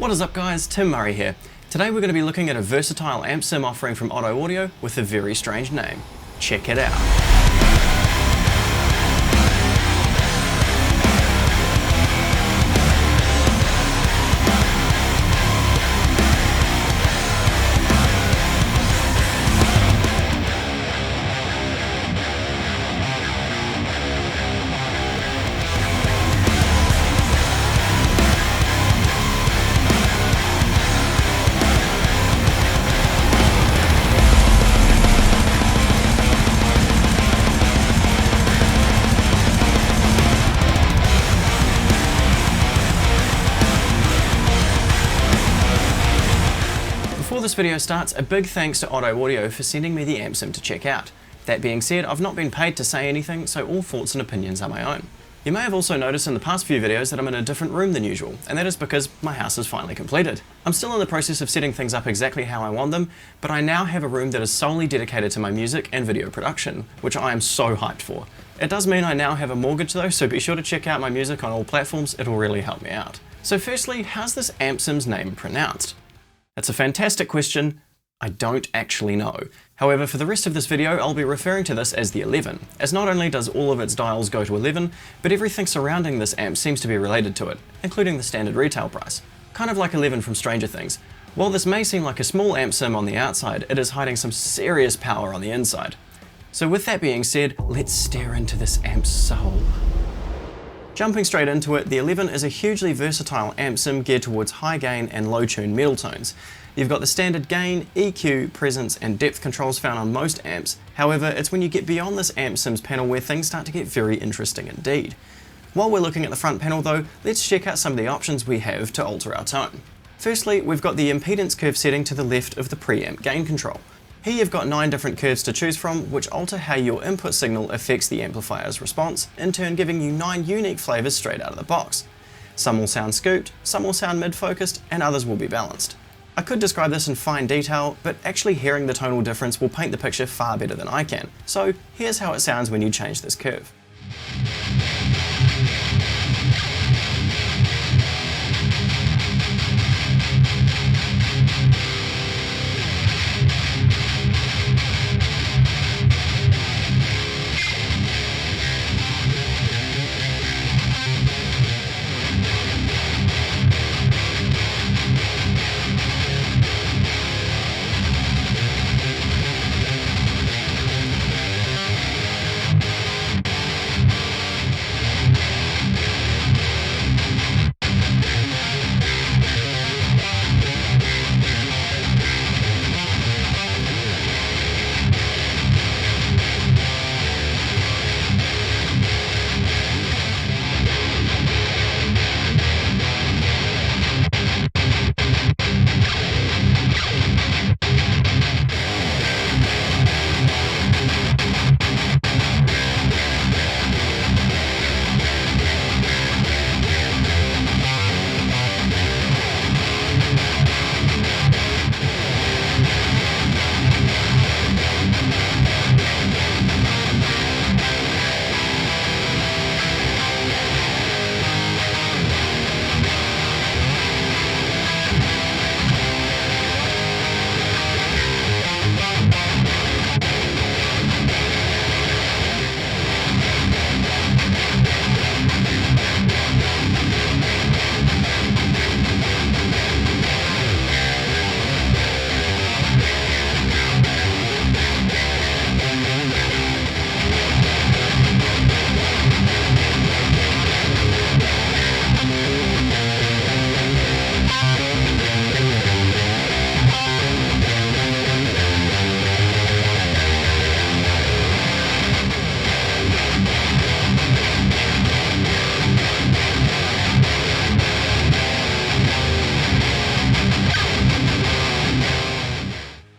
What is up guys, Tim Murray here. Today we're going to be looking at a versatile amp sim offering from Otto Audio with a very strange name. Check it out. Before this video starts, a big thanks to Otto Audio for sending me the amp sim to check out. That being said, I've not been paid to say anything, so all thoughts and opinions are my own. You may have also noticed in the past few videos that I'm in a different room than usual, and that is because my house is finally completed. I'm still in the process of setting things up exactly how I want them, but I now have a room that is solely dedicated to my music and video production, which I am so hyped for. It does mean I now have a mortgage though, so be sure to check out my music on all platforms, it'll really help me out. So firstly, how's this amp sim's name pronounced? That's a fantastic question. I don't actually know. However, for the rest of this video, I'll be referring to this as the 11, as not only does all of its dials go to 11, but everything surrounding this amp seems to be related to it, including the standard retail price. Kind of like 11 from Stranger Things. While this may seem like a small amp sim on the outside, it is hiding some serious power on the inside. So with that being said, let's stare into this amp's soul. Jumping straight into it, the 11 is a hugely versatile amp sim geared towards high gain and low tune metal tones. You've got the standard gain, EQ, presence and depth controls found on most amps. However, it's when you get beyond this amp sim's panel where things start to get very interesting indeed. While we're looking at the front panel though, let's check out some of the options we have to alter our tone. Firstly, we've got the impedance curve setting to the left of the preamp gain control. Here you've got 9 different curves to choose from, which alter how your input signal affects the amplifier's response, in turn giving you 9 unique flavors straight out of the box. Some will sound scooped, some will sound mid-focused, and others will be balanced. I could describe this in fine detail, but actually hearing the tonal difference will paint the picture far better than I can. So here's how it sounds when you change this curve.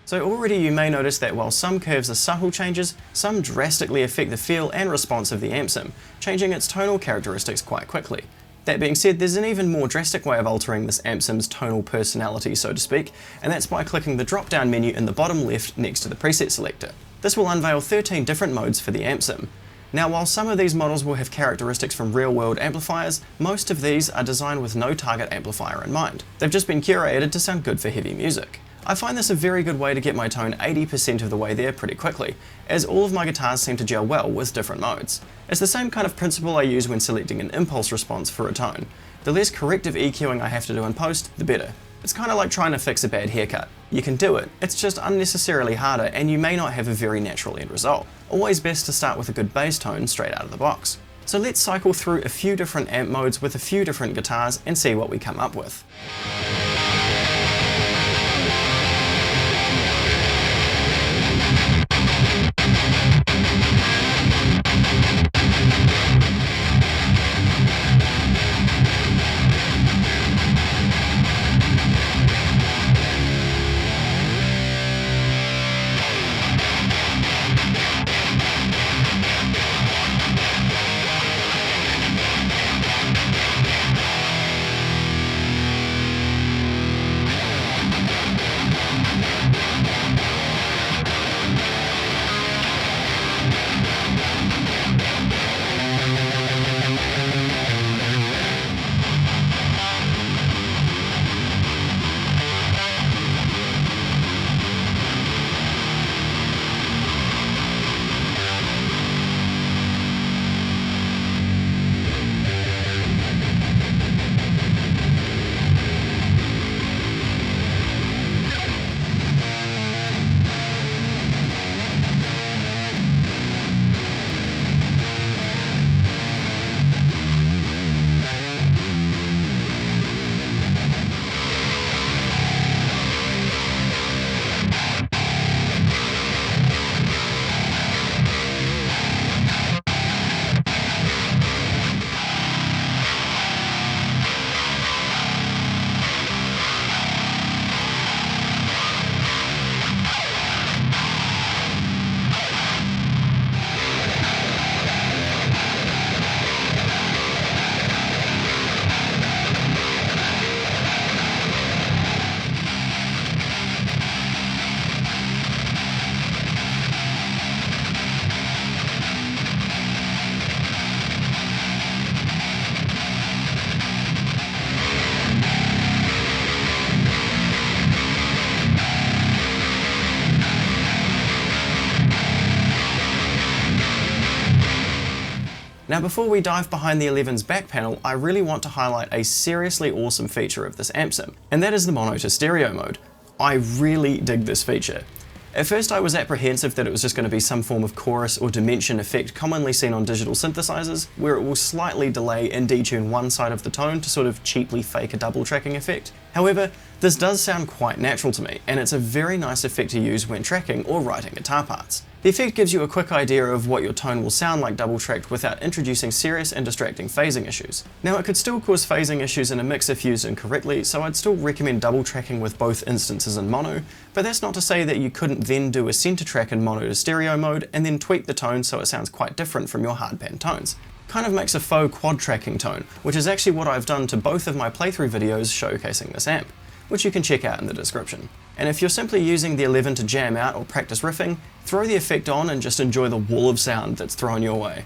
So already you may notice that while some curves are subtle changes, some drastically affect the feel and response of the amp sim, changing its tonal characteristics quite quickly. That being said, there's an even more drastic way of altering this amp sim's tonal personality, so to speak, and that's by clicking the drop-down menu in the bottom left next to the preset selector. This will unveil 13 different modes for the amp sim. Now, while some of these models will have characteristics from real-world amplifiers, most of these are designed with no target amplifier in mind. They've just been curated to sound good for heavy music. I find this a very good way to get my tone 80% of the way there pretty quickly, as all of my guitars seem to gel well with different modes. It's the same kind of principle I use when selecting an impulse response for a tone. The less corrective EQing I have to do in post, the better. It's kind of like trying to fix a bad haircut. You can do it, it's just unnecessarily harder and you may not have a very natural end result. Always best to start with a good bass tone straight out of the box. So let's cycle through a few different amp modes with a few different guitars and see what we come up with. Now before we dive behind the 11's back panel, I really want to highlight a seriously awesome feature of this amp sim, and that is the mono to stereo mode. I really dig this feature. At first I was apprehensive that it was just going to be some form of chorus or dimension effect commonly seen on digital synthesizers, where it will slightly delay and detune one side of the tone to sort of cheaply fake a double tracking effect. However, this does sound quite natural to me, and it's a very nice effect to use when tracking or writing guitar parts. The effect gives you a quick idea of what your tone will sound like double tracked without introducing serious and distracting phasing issues. Now it could still cause phasing issues in a mix if used incorrectly, so I'd still recommend double tracking with both instances in mono, but that's not to say that you couldn't then do a center track in mono to stereo mode and then tweak the tone so it sounds quite different from your hardpan tones. Kind of makes a faux quad tracking tone, which is actually what I've done to both of my playthrough videos showcasing this amp, which you can check out in the description. And if you're simply using the 11 to jam out or practice riffing, throw the effect on and just enjoy the wall of sound that's thrown your way.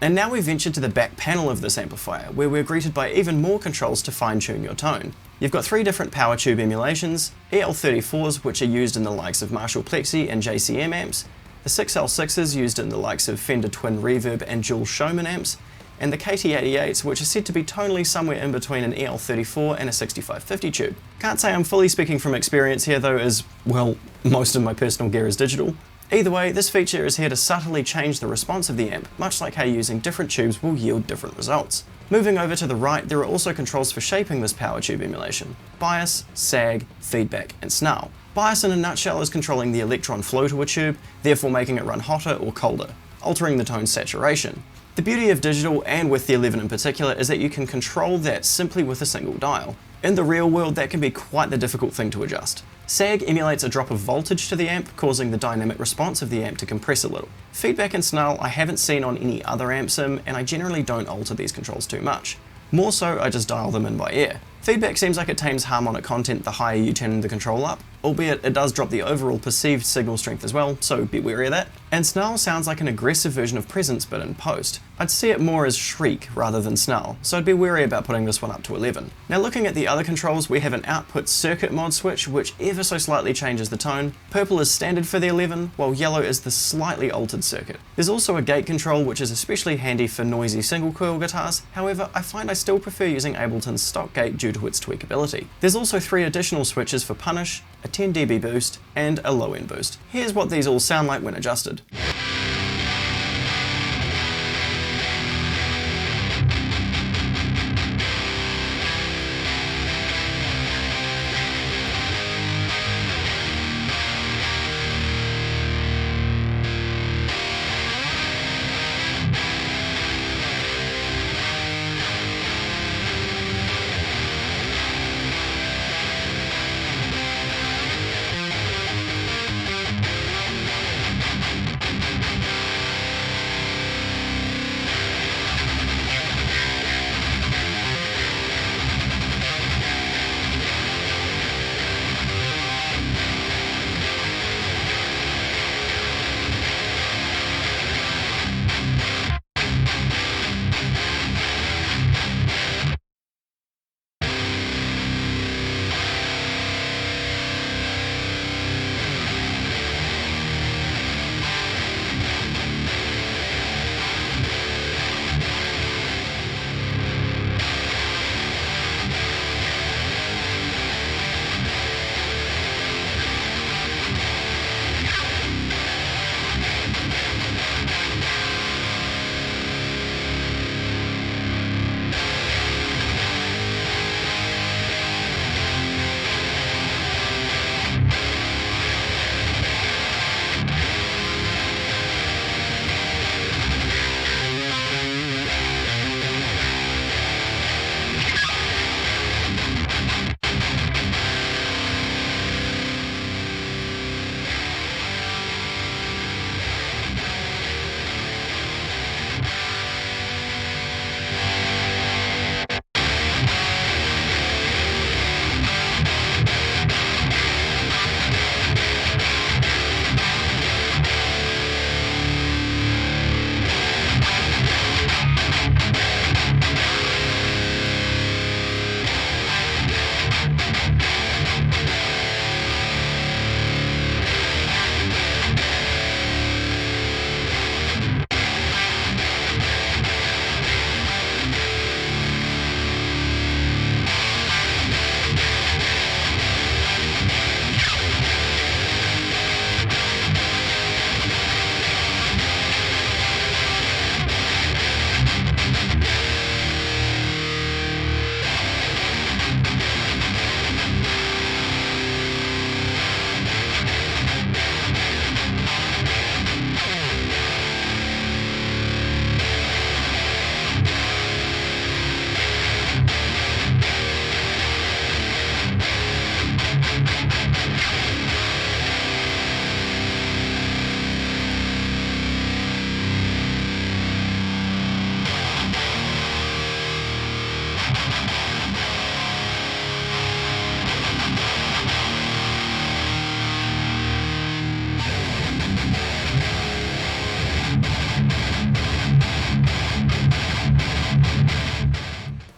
And now we venture to the back panel of this amplifier, where we're greeted by even more controls to fine-tune your tone. You've got 3 different power tube emulations, EL34s which are used in the likes of Marshall Plexi and JCM amps, the 6L6s used in the likes of Fender Twin Reverb and Jules Showman amps, and the KT88s which are said to be tonally somewhere in between an EL34 and a 6550 tube. Can't say I'm fully speaking from experience here though, as, well, most of my personal gear is digital. Either way, this feature is here to subtly change the response of the amp, much like how using different tubes will yield different results. Moving over to the right, there are also controls for shaping this power tube emulation: bias, sag, feedback, and snarl. Bias in a nutshell is controlling the electron flow to a tube, therefore making it run hotter or colder, altering the tone's saturation. The beauty of digital, and with the 11 in particular, is that you can control that simply with a single dial. In the real world, that can be quite the difficult thing to adjust. Sag emulates a drop of voltage to the amp, causing the dynamic response of the amp to compress a little. Feedback and snarl I haven't seen on any other amp sim, and I generally don't alter these controls too much. More so, I just dial them in by ear. Feedback seems like it tames harmonic content the higher you turn the control up, albeit it does drop the overall perceived signal strength as well, so be wary of that. And snarl sounds like an aggressive version of presence but in post. I'd see it more as shriek rather than snarl, so I'd be wary about putting this one up to 11. Now looking at the other controls, we have an output circuit mod switch which ever so slightly changes the tone. Purple is standard for the 11, while yellow is the slightly altered circuit. There's also a gate control which is especially handy for noisy single coil guitars, however I find I still prefer using Ableton's stock gate due to its tweakability. There's also 3 additional switches for punish, a 10 dB boost, and a low end boost. Here's what these all sound like when adjusted.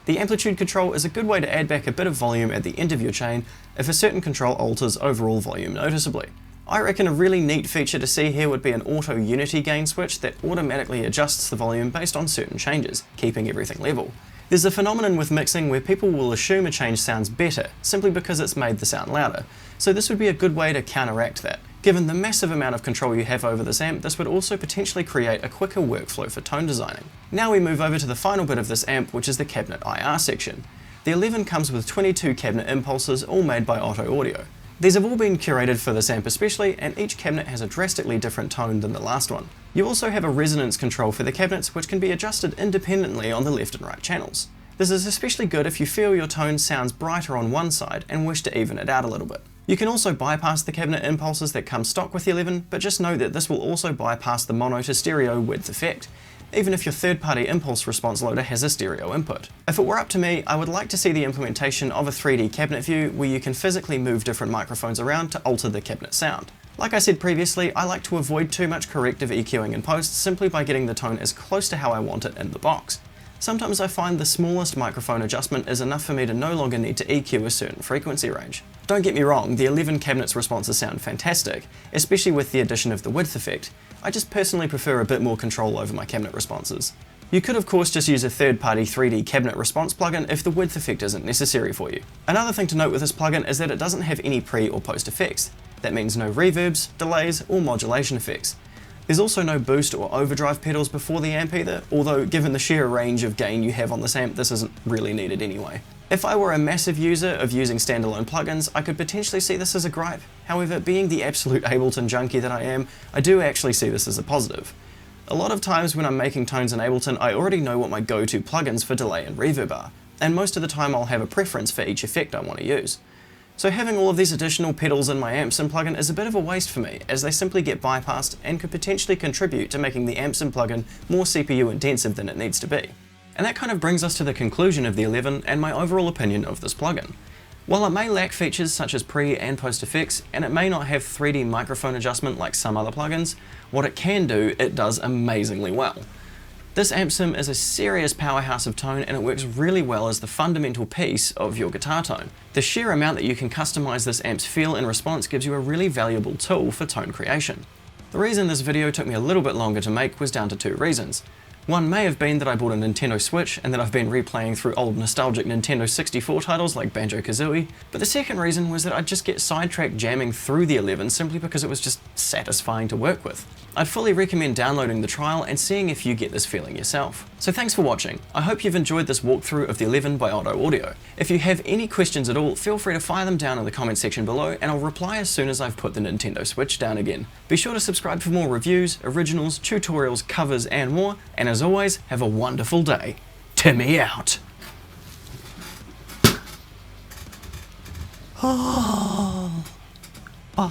The amplitude control is a good way to add back a bit of volume at the end of your chain if a certain control alters overall volume noticeably. I reckon a really neat feature to see here would be an auto unity gain switch that automatically adjusts the volume based on certain changes, keeping everything level. There's a phenomenon with mixing where people will assume a change sounds better simply because it's made the sound louder, so this would be a good way to counteract that. Given the massive amount of control you have over this amp, this would also potentially create a quicker workflow for tone designing. Now we move over to the final bit of this amp, which is the cabinet IR section. The 11 comes with 22 cabinet impulses, all made by Otto Audio. These have all been curated for this amp especially, and each cabinet has a drastically different tone than the last one. You also have a resonance control for the cabinets, which can be adjusted independently on the left and right channels. This is especially good if you feel your tone sounds brighter on one side and wish to even it out a little bit. You can also bypass the cabinet impulses that come stock with the 11, but just know that this will also bypass the mono to stereo width effect, even if your third-party impulse response loader has a stereo input. If it were up to me, I would like to see the implementation of a 3D cabinet view where you can physically move different microphones around to alter the cabinet sound. Like I said previously, I like to avoid too much corrective EQing in post simply by getting the tone as close to how I want it in the box. Sometimes I find the smallest microphone adjustment is enough for me to no longer need to EQ a certain frequency range. Don't get me wrong, the 11 cabinet's responses sound fantastic, especially with the addition of the width effect. I just personally prefer a bit more control over my cabinet responses. You could of course just use a third-party 3D cabinet response plugin if the width effect isn't necessary for you. Another thing to note with this plugin is that it doesn't have any pre or post effects. That means no reverbs, delays, or modulation effects. There's also no boost or overdrive pedals before the amp either, although given the sheer range of gain you have on this amp, this isn't really needed anyway. If I were a massive user of using standalone plugins, I could potentially see this as a gripe. However, being the absolute Ableton junkie that I am, I do actually see this as a positive. A lot of times when I'm making tones in Ableton, I already know what my go-to plugins for delay and reverb are, and most of the time I'll have a preference for each effect I want to use. So having all of these additional pedals in my AmpSim plugin is a bit of a waste for me, as they simply get bypassed and could potentially contribute to making the AmpSim plugin more CPU intensive than it needs to be. And that kind of brings us to the conclusion of the 11 and my overall opinion of this plugin. While it may lack features such as pre and post effects, and it may not have 3D microphone adjustment like some other plugins, what it can do, it does amazingly well. This AmpSim is a serious powerhouse of tone, and it works really well as the fundamental piece of your guitar tone. The sheer amount that you can customize this amp's feel and response gives you a really valuable tool for tone creation. The reason this video took me a little bit longer to make was down to two reasons. One may have been that I bought a Nintendo Switch and that I've been replaying through old nostalgic Nintendo 64 titles like Banjo-Kazooie, but the second reason was that I'd just get sidetracked jamming through the 11 simply because it was just satisfying to work with. I'd fully recommend downloading the trial and seeing if you get this feeling yourself. So thanks for watching. I hope you've enjoyed this walkthrough of the 11 by Otto Audio. If you have any questions at all, feel free to fire them down in the comment section below and I'll reply as soon as I've put the Nintendo Switch down again. Be sure to subscribe for more reviews, originals, tutorials, covers and more, and as always, have a wonderful day. Timmy out. Oh, bye.